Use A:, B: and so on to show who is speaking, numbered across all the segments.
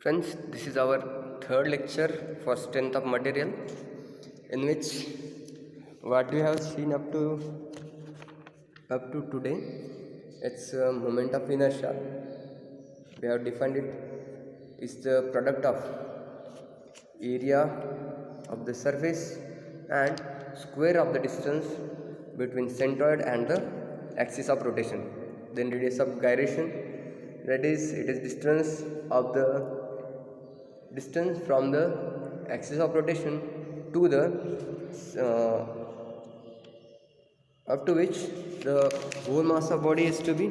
A: Friends, this is our third lecture for strength of material, in which what we have seen up to today, it's moment of inertia. We have defined it is the product of area of the surface and square of the distance between centroid and the axis of rotation. Then radius of gyration, that is, it is distance from the axis of rotation to the uh, up to which the whole mass of body is to be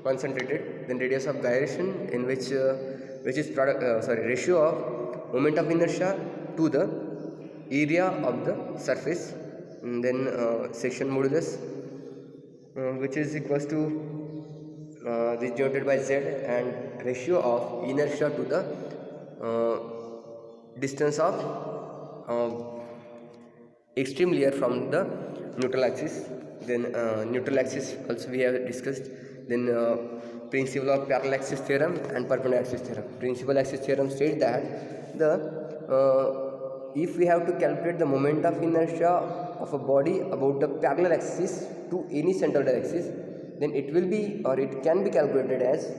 A: concentrated. Then radius of gyration, in which is ratio of moment of inertia to the area of the surface. And then section modulus, which is equals to this denoted by z, and ratio of inertia to the distance of extreme layer from the neutral axis. Then neutral axis also we have discussed. Then principle of parallel axis theorem and perpendicular axis theorem. Principal axis theorem states that the if we have to calculate the moment of inertia of a body about the parallel axis to any central axis, then it will be, or it can be calculated as,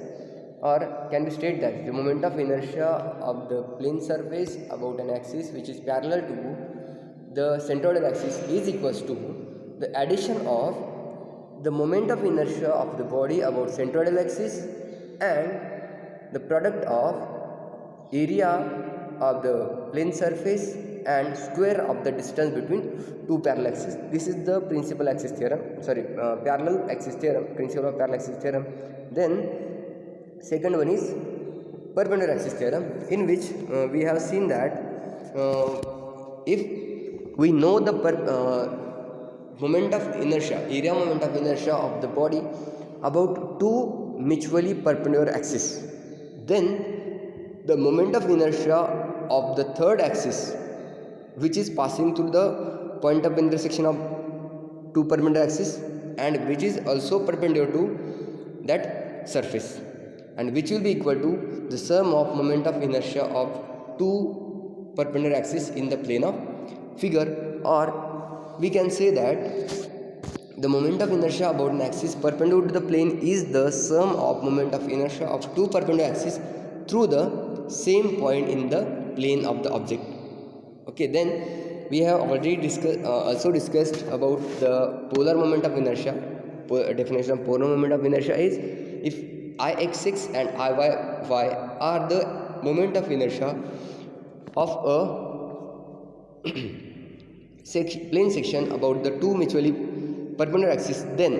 A: or can be stated that the moment of inertia of the plane surface about an axis which is parallel to the centroidal axis is equals to the addition of the moment of inertia of the body about centroidal axis and the product of area of the plane surface and square of the distance between two parallel axes. This is the principal axis theorem, parallel axis theorem, principle of parallel axis theorem. Then second one is perpendicular axis theorem, in which we have seen that if we know the moment of inertia, area moment of inertia of the body about two mutually perpendicular axes, then the moment of inertia of the third axis, which is passing through the point of intersection of two perpendicular axes and which is also perpendicular to that surface, and which will be equal to the sum of moment of inertia of two perpendicular axes in the plane of figure. Or we can say that the moment of inertia about an axis perpendicular to the plane is the sum of moment of inertia of two perpendicular axes through the same point in the plane of the object. Okay, then we have already discussed about the polar moment of inertia. Definition of polar moment of inertia is if Ixx and Iyy are the moment of inertia of a plane section about the two mutually perpendicular axes, then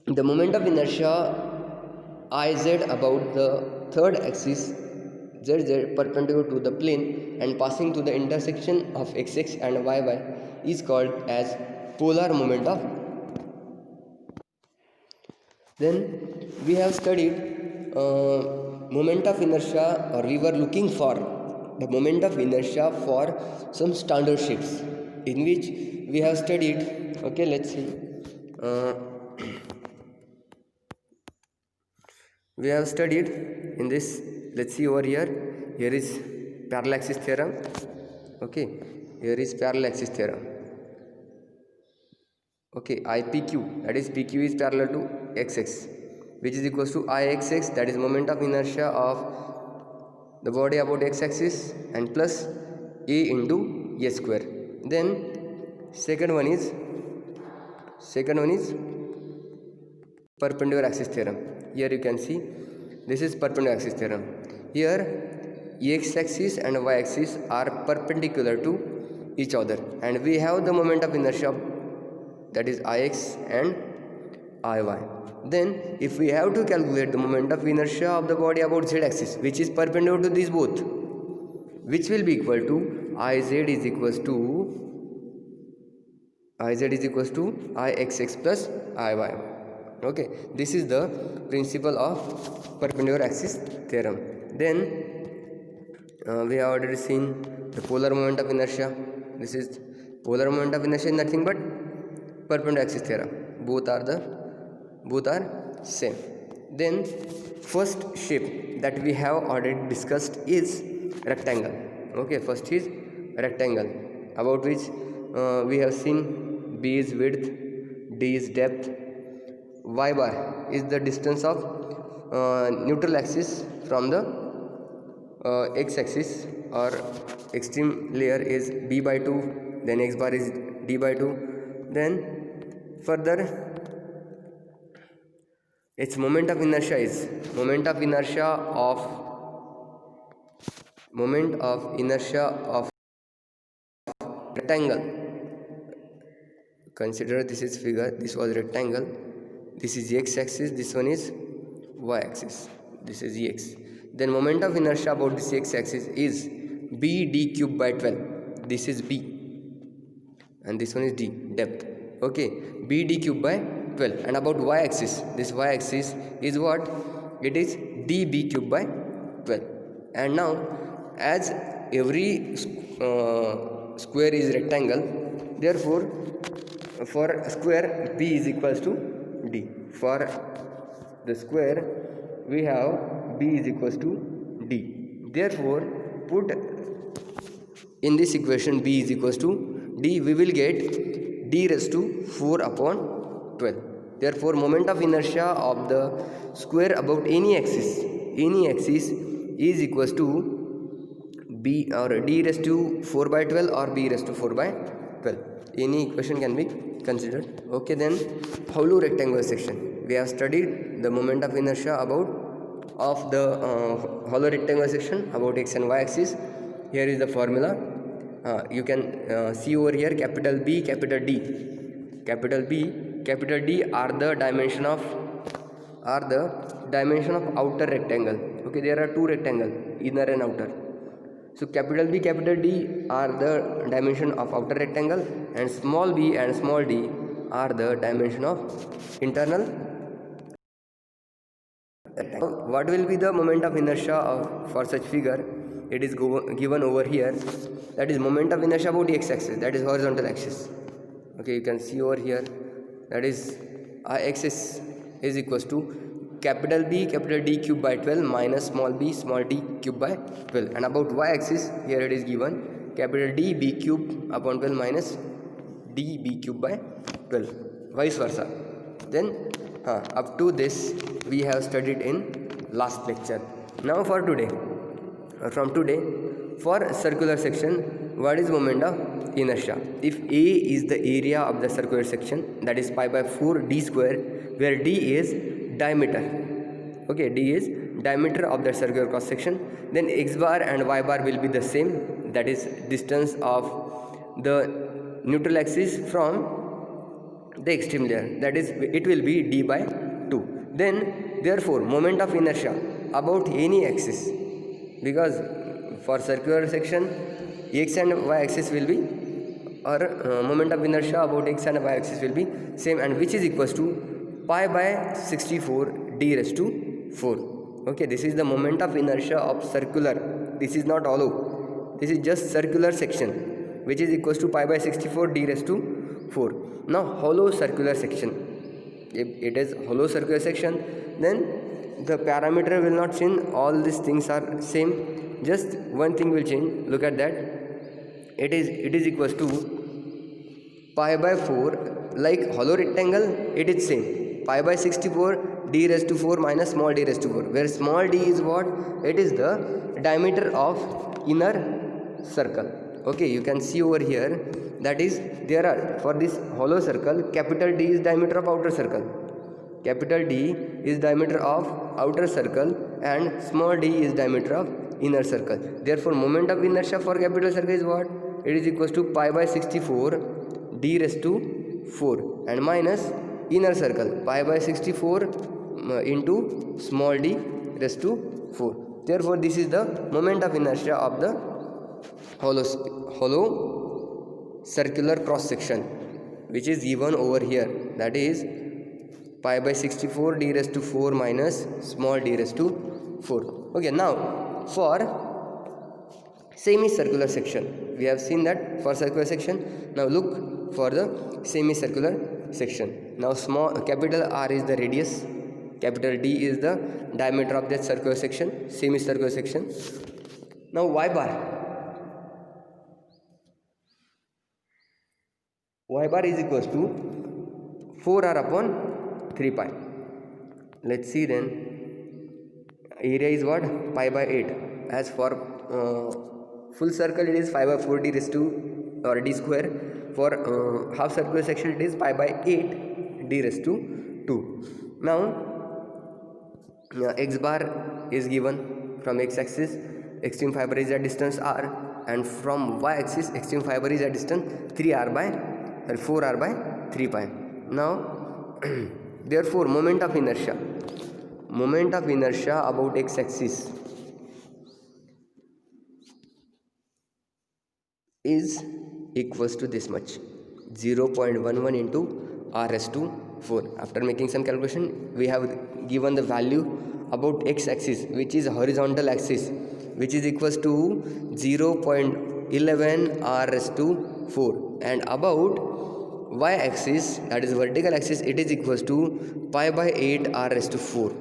A: the moment of inertia Iz about the third axis zz perpendicular to the plane and passing to the intersection of xx and yy is called as polar moment of. Then we have studied moment of inertia, or we were looking for the moment of inertia for some standard shapes, in which we have studied. Okay, let's see. We have studied in this. Let's see over here. Here is parallel axis theorem. Okay, here is parallel axis theorem. Okay, IPQ, that is PQ is parallel to XX, which is equals to Ixx, that is moment of inertia of the body about x-axis, and plus A into A square. Then second one is perpendicular axis theorem. Here you can see this is perpendicular axis theorem. Here x-axis and y-axis are perpendicular to each other, and we have the moment of inertia, that is Ix and Iy. Then if we have to calculate the moment of inertia of the body about z-axis, which is perpendicular to these both, which will be equal to Iz is equals to Ixx plus Iy. Okay, this is the principle of perpendicular axis theorem. Then we have already seen the polar moment of inertia. This is polar moment of inertia is nothing but perpendicular axis theorem. Both are same. Then first shape that we have already discussed is rectangle. Okay, first is rectangle, about which we have seen B is width, D is depth, y bar is the distance of neutral axis from the x axis or extreme layer is b by 2, then x bar is d by 2. Then further its moment of inertia is moment of inertia of rectangle. Consider this is figure, this was rectangle, this is x axis, this one is y axis, this is ex. Then moment of inertia about this x axis is b d cube by 12, this is b and this one is d, depth. Okay, b d cube by 12. And about y axis, this y axis is what? It is db cube by 12. And now as every square is rectangle, therefore for square b is equals to d. For the square we have b is equals to d. Therefore put in this equation b is equals to d, we will get d raised to 4 upon 12. Therefore moment of inertia of the square about any axis is equals to b or d raised to 4 by 12 or b raised to 4 by 12. Any equation can be considered. Okay, then hollow rectangular section. We have studied the moment of inertia of the hollow rectangular section about x and y axis. Here is the formula. You can see over here capital B, capital D. Capital B, capital D are the dimension of outer rectangle. Okay, there are two rectangles, inner and outer. So capital B, capital D are the dimension of outer rectangle, and small b and small d are the dimension of internal rectangle. What will be the moment of inertia for such figure? It is given over here. That is moment of inertia about the x-axis, that is horizontal axis. Okay, you can see over here, that is x-axis is equals to capital B, capital D cube by 12 minus small b, small d cube by 12. And about y-axis, here it is given capital D b cube upon 12 minus d b cube by 12, vice versa. Then up to this we have studied in last lecture. Now for today, for circular section, what is moment of inertia? If A is the area of the circular section, that is pi by 4 d square, where d is diameter. Okay, d is diameter of the circular cross section, then x bar and y bar will be the same, that is distance of the neutral axis from the extreme layer, that is it will be d by 2. Then therefore moment of inertia about any axis, because for circular section x and y axis will be, or moment of inertia about x and y axis will be same, and which is equals to pi by 64 d raised to 4. Okay, this is the moment of inertia of circular. This is not hollow, this is just circular section, which is equals to pi by 64 d raised to 4. Now hollow circular section, if it is hollow circular section, then the parameter will not change, all these things are same, just one thing will change. Look at that, it is equals to pi by 4, like hollow rectangle it is same, pi by 64 d raised to 4 minus small d raised to 4, where small d is what? It is the diameter of inner circle. Okay, you can see over here, that is there are, for this hollow circle, capital D is diameter of outer circle, capital D is diameter of outer circle, and small d is diameter of inner circle. Therefore moment of inertia for capital circle is what? It is equals to pi by 64 d raised to 4 and minus inner circle pi by 64 into small d raised to 4. Therefore this is the moment of inertia of the hollow circular cross section, which is given over here, that is pi by 64 d raised to 4 minus small d raised to 4. Okay, now for semicircular section, we have seen that for circular section. Now look for the semicircular section. Now capital R is the radius, capital D is the diameter of that circular section, semicircular section. Now y bar is equals to 4r upon 3 pi. Let's see then. Area is what? Pi by 8. As for full circle, it is 5 by 4 d raised to or d square. For half circular section, it is pi by 8 d raised to 2. Now x bar is given. From x axis, extreme fiber is at distance r, and from y axis, extreme fiber is at distance 4r by 3 pi. Now therefore moment of inertia about x axis is equals to this much, 0.11 into r raised to 4. After making some calculation, we have given the value about x axis, which is horizontal axis, which is equals to 0.11 r raised to 4, and about y axis, that is vertical axis, it is equals to pi by 8 r raised to 4,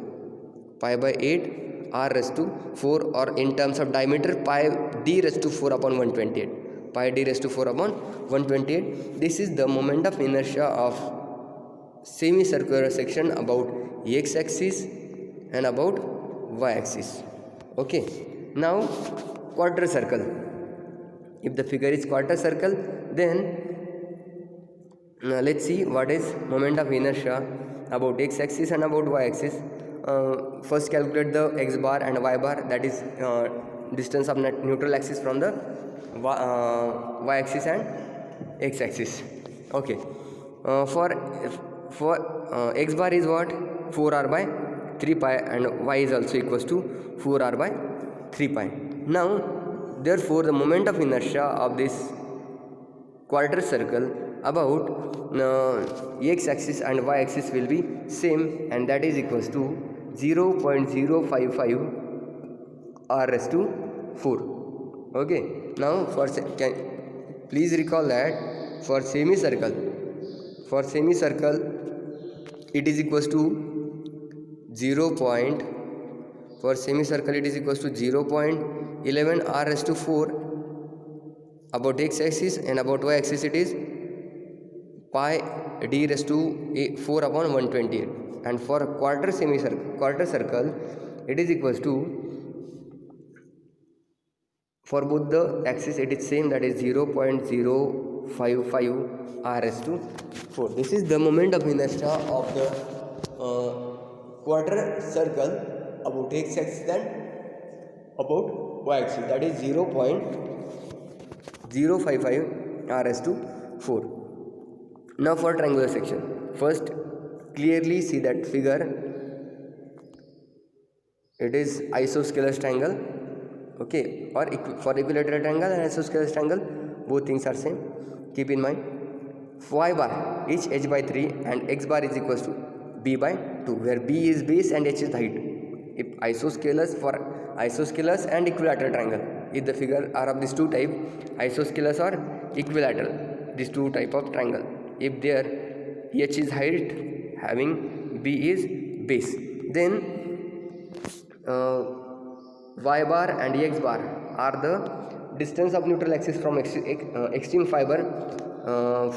A: pi by 8 r raised to 4, or in terms of diameter, pi d raised to 4 upon 128, pi d raised to 4 upon 128. This is the moment of inertia of semicircular section about x axis and about y axis. Okay, now quarter circle. If the figure is quarter circle, then let's see what is moment of inertia about x axis and about y axis. First calculate the x bar and y bar, that is distance of neutral axis from the y axis and x axis. Okay, for x bar is what? 4r by 3 pi, and y is also equals to 4r by 3 pi. Now therefore the moment of inertia of this quarter circle about x axis and y axis will be same, and that is equals to 0.055 r raised to 4. Okay, now please recall that for semicircle it is equals to 0.11 r raised to 4 about x axis, and about y axis it is pi d raised to 4 upon 128, and for quarter circle it is equals to, for both the axis it is same, that is 0.055 r raised to 4. This is the moment of inertia of the quarter circle about x axis and about y axis, that is 0.055 r raised to 4. Now for triangular section, first clearly see that figure. It is isosceles triangle. Okay, or for equilateral triangle and isosceles triangle, both things are same. Keep in mind, y bar is h by 3 and x bar is equals to b by 2, where b is base and h is the height. If isosceles, for isosceles and equilateral triangle, if the figure are of these two type, isosceles or equilateral, these two type of triangle, if their h is height having b is base, then y bar and x bar are the distance of neutral axis from extreme fiber.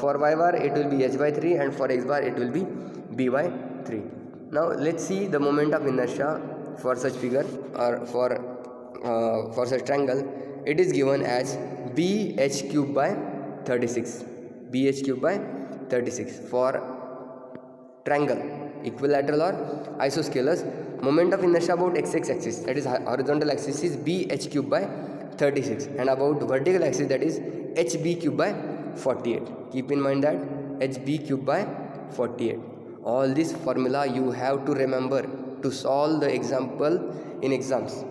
A: For y bar it will be h by 3, and for x bar it will be b by 3. Now let's see the moment of inertia for such figure, or for such triangle. It is given as bh cube by 36, bh cube by 36. For triangle, equilateral or isosceles, moment of inertia about x axis, that is horizontal axis, is bh cube by 36, and about vertical axis, that is hb cube by 48. Keep in mind that hb cube by 48. All this formula you have to remember to solve the example in exams.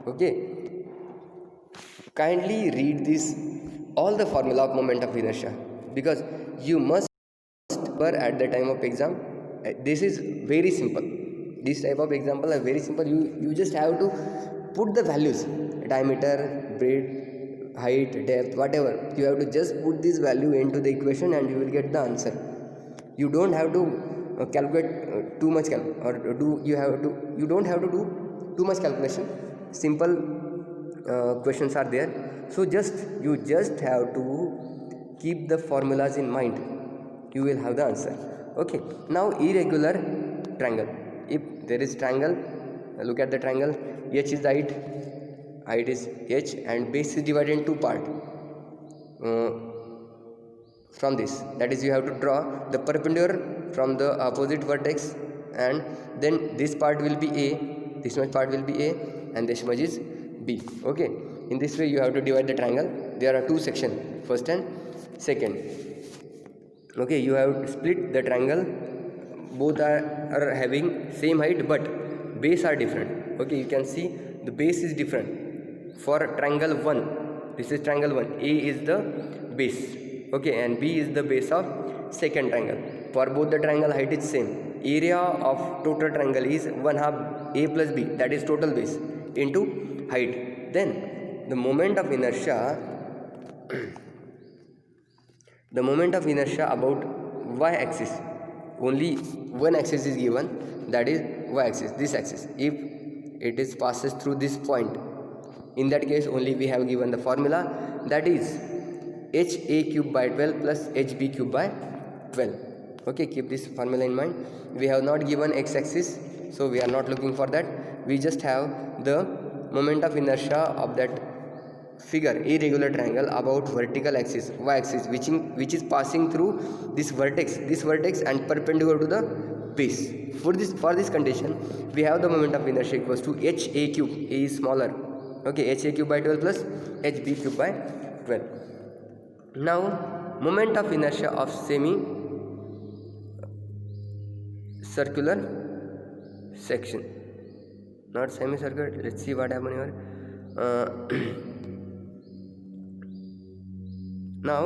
A: Okay, kindly read this, all the formula of moment of inertia, because you must at the time of exam. This is very simple. This type of example are very simple. You just have to put the values, diameter, breadth, height, depth, whatever. You have to just put this value into the equation and you will get the answer. You don't have to calculate too much you don't have to do too much calculation. Simple questions are there, so you just have to keep the formulas in mind, you will have the answer. Okay, now irregular triangle. If there is triangle, look at the triangle. H is the height is h, and base is divided in two part. From this, that is, you have to draw the perpendicular from the opposite vertex, and then this part will be a, this much part will be a, and this much is b. Okay, in this way you have to divide the triangle. There are two sections, first and second. Okay, you have split the triangle, both are having same height but base are different. Okay, you can see the base is different. For triangle 1, this is triangle 1, a is the base, okay, and b is the base of second triangle. For both the triangle, height is same. Area of total triangle is 1/2 a plus b, that is total base, into height. Then the moment of inertia the moment of inertia about y axis, only one axis is given, that is y axis, this axis. If it is passes through this point, in that case only we have given the formula, that is ha cube by 12 plus hb cube by 12. Okay, keep this formula in mind. We have not given x axis, so we are not looking for that. We just have the moment of inertia of that figure, irregular triangle, about vertical axis, y axis, which is passing through this vertex and perpendicular to the base. For this condition, we have the moment of inertia equals to ha cube, a is smaller, okay, ha cube by 12 plus hb cube by 12. Now moment of inertia of semi circular section, not semicircular. Let's see what happened here. Now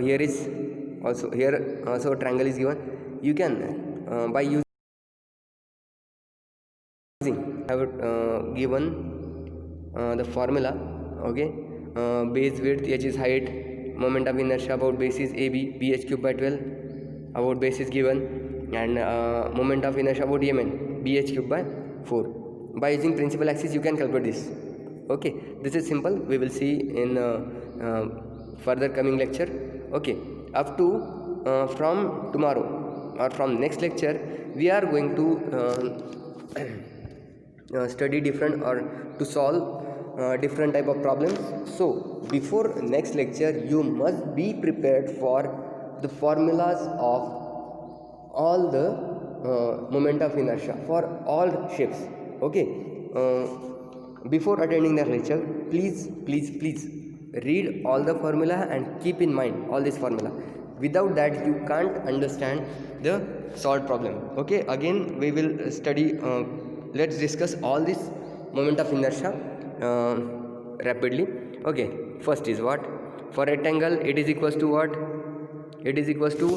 A: here is also, here also a triangle is given. You can by using have given the formula. Okay, base width, h is height, moment of inertia about base is ab, bh cube by 12 about base is given, and moment of inertia about mn, bh cube by 4. By using principal axis you can calculate this. Okay, this is simple. We will see in further coming lecture. Okay, up to from tomorrow or from next lecture, we are going to study different or to solve different type of problems. So before next lecture, you must be prepared for the formulas of all the moment of inertia for all shapes. Okay, before attending the lecture, please read all the formula and keep in mind all this formula. Without that you can't understand the solved problem. Okay, again we will study, let's discuss all this moment of inertia rapidly. Okay, first is what? For rectangle it is equals to what? It is equals to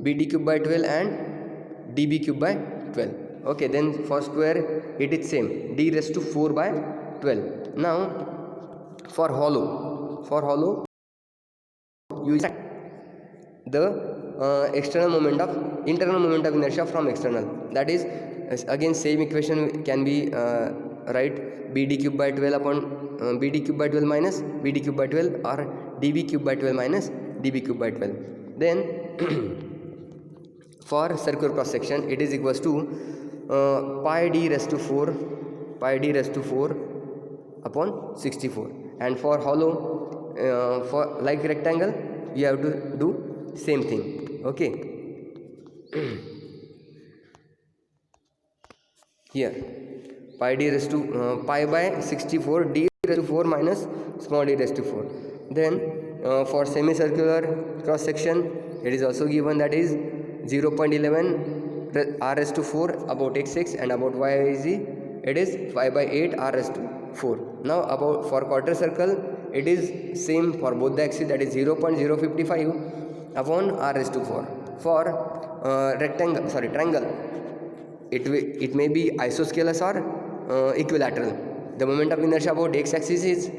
A: bd cube by 12 and db cube by 12. Okay, then for square it is same, d raised to 4 by 12. Now for hollow you use the internal moment of inertia from external. That is again same equation can be write bd cube by 12 upon bd cube by 12 minus bd cube by 12, or db cube by 12 minus db cube by 12. Then for circular cross section it is equals to pi d raised to 4 upon 64. And for hollow, for like rectangle, you have to do same thing. Okay, here pi d raised to pi by 64, d raised to 4 minus small d raised to 4. Then for semicircular cross section it is also given, that is 0.11 r raised to 4 about xx, and about yz it is 5 by 8 r raised to 4. Now about for quarter circle it is same for both the axes, that is 0.055 upon r raised to 4. For triangle it may be isosceles or equilateral. The moment of inertia about x axis is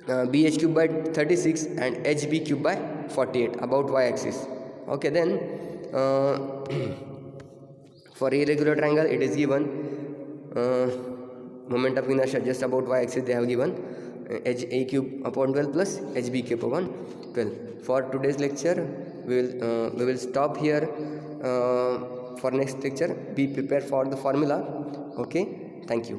A: bh cube by 36 and hb cube by 48 about y axis. Okay, then for irregular triangle it is given moment of inertia just about y axis they have given h a cube upon 12 plus h b cube upon 12. For today's lecture we will stop here. For next lecture be prepared for the formula. Okay, thank you.